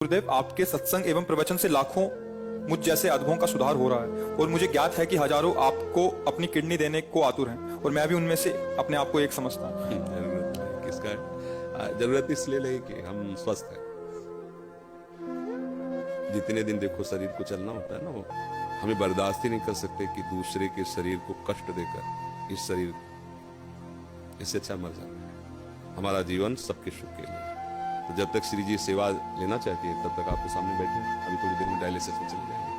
गुरुदेव, आपके सत्संग एवं प्रवचन से लाखों मुझ जैसे अधमों का सुधार हो रहा है और मुझे ज्ञात है कि हजारों आपको अपनी किडनी देने को आतुर हैं और मैं भी उनमें से अपने आप को एक समझता हूँ। जरूरत है किसका है? जरूरत इसलिए नहीं कि हम स्वस्थ हैं। जितने दिन देखो शरीर को चलना होता है ना, वो हमें बर्दाश्त ही नहीं कर सकते कि दूसरे के शरीर को कष्ट देकर इस शरीर इससे अच्छा मर जाए। हमारा जीवन सबके सुख के लिए। तो जब तक श्री जी सेवा लेना चाहती है तब तक आपके सामने बैठे। अभी थोड़ी देर में डायलिसिस में चले जाएंगे।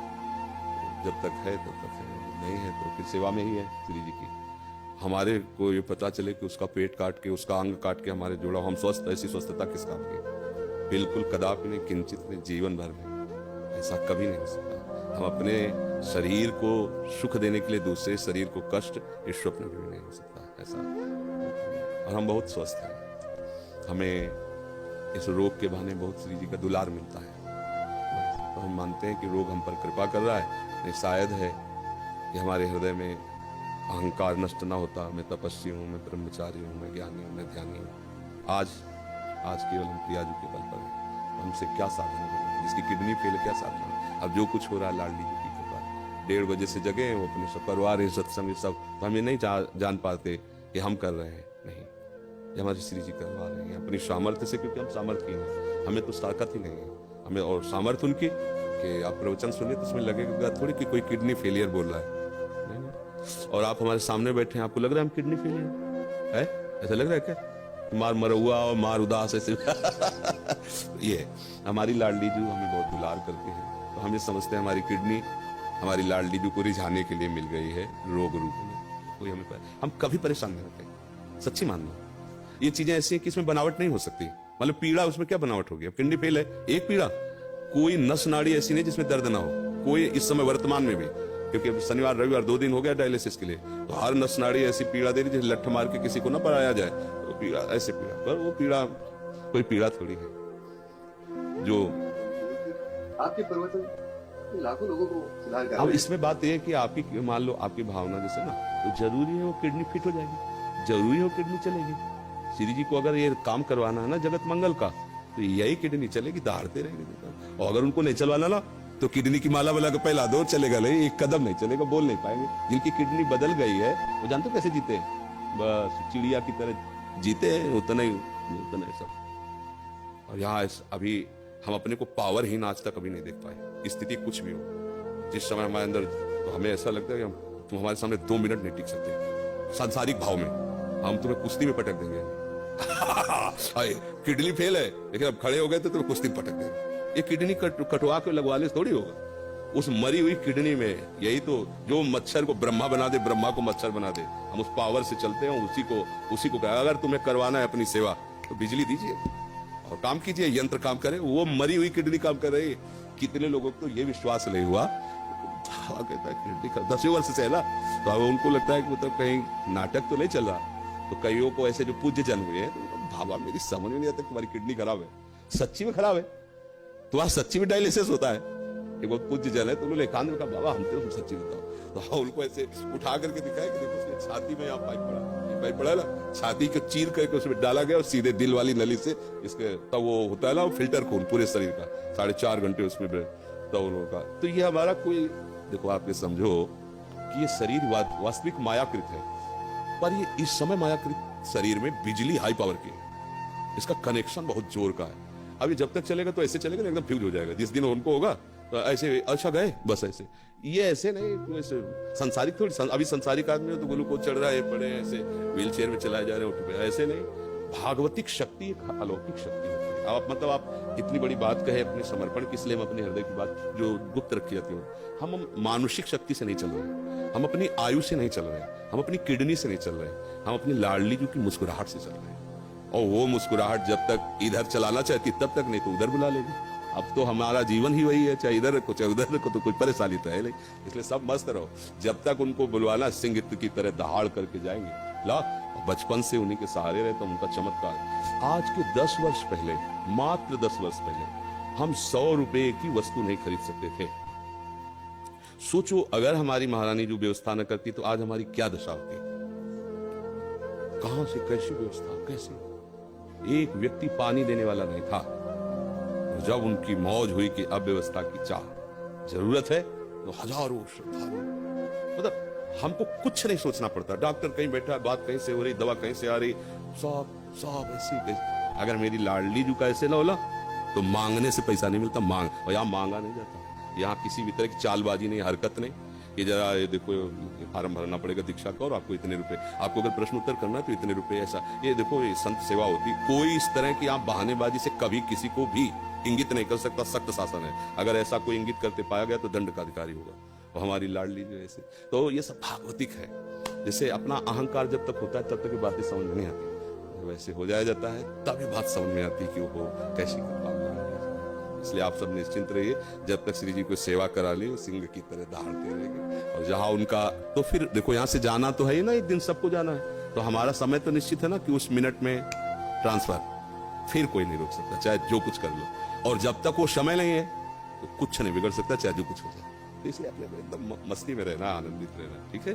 तो जब तक है तब तक है, नहीं है तो फिर सेवा में ही है श्री जी की। हमारे को ये पता चले कि उसका पेट काट के, उसका अंग काट के हमारे जोड़ा, हम स्वस्थ, ऐसी स्वस्थता किस काम की? बिल्कुल कदापि नहीं, किंचित नहीं, जीवन भर में ऐसा कभी नहीं हो सकता। हम अपने शरीर को सुख देने के लिए दूसरे शरीर को कष्ट, इस स्वप्न में भी नहीं हो सकता ऐसा। और हम बहुत स्वस्थ हैं। हमें इस रोग के बहाने बहुत श्री जी का दुलार मिलता है। तो हम मानते हैं कि रोग हम पर कृपा कर रहा है। नहीं, शायद है कि हमारे हृदय में अहंकार नष्ट ना होता। मैं तपस्वी हूँ, मैं ब्रह्मचारी हूँ, मैं ज्ञानी हूँ, मैं ध्यानी हूँ। आज केवल हम प्रियाजू के बल पर हैं। हमसे क्या साधना करें? जिसकी किडनी फेल, क्या साधना? अब जो कुछ हो रहा है लाडली जी की कृपा। 1:30 बजे से जगे हैं, वो अपने सब करवा रहे सत्संग सब, तो हम ये नहीं जान पाते कि हम कर रहे हैं। नहीं, ये हमारे श्री जी करवा रहे हैं अपनी सामर्थ्य से, क्योंकि हम सामर्थ्य हैं। हमें तो ताकत ही नहीं है। हमें और सामर्थ्य उनकी कि आप प्रवचन सुनिए तो उसमें लगेगा थोड़ी कि कोई किडनी फेलियर बोल रहा है। नहीं। और आप हमारे सामने बैठे हैं, आपको लग रहा है हम किडनी फेलियर है? ऐसा लग रहा है क्या? मार मरहुआ और मार उदास ऐसे ये हमारी लाडली जू हमें बहुत दुलार करते हैं। तो हम ये समझते हैं हमारी किडनी हमारी लाडली जू को रिझाने के लिए मिल गई है रोग रूप में। कोई हम कभी परेशान नहीं होते। सच्ची मानना, ये चीजें ऐसी हैं कि इसमें बनावट नहीं हो सकती। मतलब पीड़ा, उसमें क्या बनावट होगी? अब किडनी फेल है, एक पीड़ा, कोई नस नाड़ी ऐसी नहीं जिसमें दर्द ना हो। कोई इस समय वर्तमान में भी, क्योंकि अब शनिवार रविवार 2 दिन हो गया डायलिसिस के लिए, तो हर नस नाड़ी ऐसी पीड़ा दे रही जैसे लठ मार के किसी को ना पराया जाए। तो पीड़ा, ऐसे पीड़ा, पर वो पीड़ा कोई पीड़ा थोड़ी है जो आपके प्रवचन लाखों लोगों को सुधार कर। अब इसमें बात यह है कि आपकी, मान लो आपकी भावना जैसे ना, तो जरूरी है वो किडनी फिट हो जाएगी, जरूरी है वो किडनी चलेगी। श्री जी को अगर ये काम करवाना है ना जगत मंगल का, तो यही किडनी चलेगी, दहाड़ते रहेंगे। और अगर उनको नहीं चलवाना ना, तो किडनी की माला वाला को पहला दो, चलेगा नहीं, एक कदम नहीं चलेगा, बोल नहीं पाएंगे। जिनकी किडनी बदल गई है वो जानते हो कैसे जीते हैं? बस चिड़िया की तरह जीते हैं, उतना ही सब। और यहाँ अभी हम अपने को पावरहीन आज तक कभी नहीं देख पाए। स्थिति कुछ भी हो, जिस समय हमारे अंदर, तो हमें ऐसा लगता है कि तुम हमारे सामने 2 मिनट नहीं टिक सकते। सांसारिक भाव में हम तुम्हें कुश्ती में पटक देंगे। किडनी फेल है, लेकिन अब खड़े हो गए तो तुम्हें कुश्ती में पटक देंगे। ये किडनी कटवा के लगवाने से थोड़ी होगा। उस मरी हुई किडनी में, यही तो जो मच्छर को ब्रह्मा बना दे, ब्रह्मा को मच्छर बना दे, हम उस पावर से चलते हैं। उसी को कहा, अगर तुम्हें करवाना है अपनी सेवा तो बिजली दीजिए और काम कीजिए, यंत्र काम करे। वो मरी हुई किडनी काम कर रही है। कितने लोगों को तो ये विश्वास नहीं हुआ, कहता है किडनी 10 वर्ष से है ना, तो अब उनको लगता है कि मतलब कहीं नाटक तो नहीं चल रहा। तो कईयों को ऐसे जो पूज्य जन हुए हैं, तो भावा मेरी समझ में नहीं आता तुम्हारी किडनी खराब है, सच्ची में खराब है, तुम्हारा सच्ची में डायलिसिस होता है। एक बहुत पूज्य जन है, तो उन्होंने एकांत में कहा बाबा हम तो सच्ची बताओ। तो उनको ऐसे उठा करके दिखाया कि देखो उसकी छाती में यहाँ पाइप पड़ा, ये पाइप पड़ा ना, छाती को चीर करके उसमें डाला गया और सीधे दिल वाली नली से इसके, तब वो होता है ना फिल्टर खून पूरे शरीर का, 4.5 घंटे उसमें तब उन्होंने कहा। तो ये हमारा कोई, देखो आप ये समझो कि ये शरीर वास्तविक मायाकृत है, पर ये इस समय मायाकृत शरीर में बिजली हाई पावर की है। इसका कनेक्शन बहुत जोर का है। अभी जब तक चलेगा तो ऐसे चलेगा, एकदम फ्यूज हो जाएगा। जिस दिन उनको होगा तो ऐसे, अच्छा गए बस ऐसे, ये ऐसे नहीं, ऐसे संसारिक थोड़ी। अभी संसारिक आदमी हो तो ग्लूकोज चढ़ रहा है, पड़े ऐसे व्हील चेयर में चलाए जा रहे हैं, उठ पे, ऐसे नहीं। भागवतिक शक्ति एक अलौकिक शक्ति होती है। आप मतलब आप इतनी बड़ी बात कहे अपने समर्पण की, इसलिए हम अपने हृदय की बात जो गुप्त रखी जाती है, हम मानुषिक शक्ति से नहीं चल रहे, हम अपनी आयु से नहीं चल रहे, हम अपनी किडनी से नहीं चल रहे, हम अपनी लाडली जू की मुस्कुराहट से चल रहे हैं। और वो मुस्कुराहट जब तक इधर चलाना चाहती तब तक, नहीं तो उधर बुला लेगी। अब तो हमारा जीवन ही वही है, चाहे इधर रखो चाहे उधर रखो, तो कोई परेशानी तो है नहीं। इसलिए सब मस्त रहो, जब तक उनको बुलवाना सिंह की तरह दहाड़ करके जाएंगे। ला, बचपन से उन्हीं के सहारे रहे तो उनका चमत्कार। आज के 10 वर्ष पहले, मात्र 10 वर्ष पहले, हम 100 रुपए की वस्तु नहीं खरीद सकते थे। सोचो अगर हमारी महारानी जो व्यवस्था न करती तो आज हमारी क्या दशा होती। कहां से कैसी व्यवस्था, कैसे? एक व्यक्ति पानी देने वाला नहीं था। और जब उनकी मौज हुई कि अब व्यवस्था की चाह जरूरत है, तो हजारों श्रद्धालु, मतलब हमको कुछ नहीं सोचना पड़ता। डॉक्टर कहीं बैठा, बात कहीं से हो रही, दवा कहीं से आ रही, सब ऐसी। अगर मेरी लाडली जू का ऐसे ना होला तो मांगने से पैसा नहीं मिलता, और यहाँ मांगा नहीं जाता। यहाँ किसी भी तरह की चालबाजी नहीं, हरकत नहीं कि जरा ये देखो फार्म भरना पड़ेगा दीक्षा का और आपको इतने रुपए, आपको अगर प्रश्न उत्तर करना है तो इतने रुपए, ऐसा ये देखो ये संत सेवा होती। कोई इस तरह की आप बहानेबाजी से कभी किसी को भी इंगित नहीं कर सकता। सख्त शासन है, अगर ऐसा कोई इंगित करते पाया गया तो दंड का अधिकारी होगा। और हमारी लाडली जो ऐसे, तो ये सब भागवतिक है। जैसे अपना अहंकार जब तक होता है तब तक ये बातें समझ में नहीं आती, वैसे हो जाया जाता है तब ये बात समझ में आती है कि वो कैसी कृपा। इसलिए आप सब निश्चिंत रहिए, जब तक श्री जी को सेवा करा ली वो सिंह की तरह दहाड़ते रहेंगे। और जहां उनका, तो फिर देखो यहाँ से जाना तो है ही ना, एक दिन सबको जाना है, तो हमारा समय तो निश्चित है ना कि उस मिनट में ट्रांसफर, फिर कोई नहीं रोक सकता, चाहे जो कुछ कर लो। और जब तक वो समय नहीं है तो कुछ नहीं बिगड़ सकता, चाहे जो कुछ हो जाए। तो इसलिए अपने एकदम मस्ती में रहना, आनंदित रहना, ठीक है।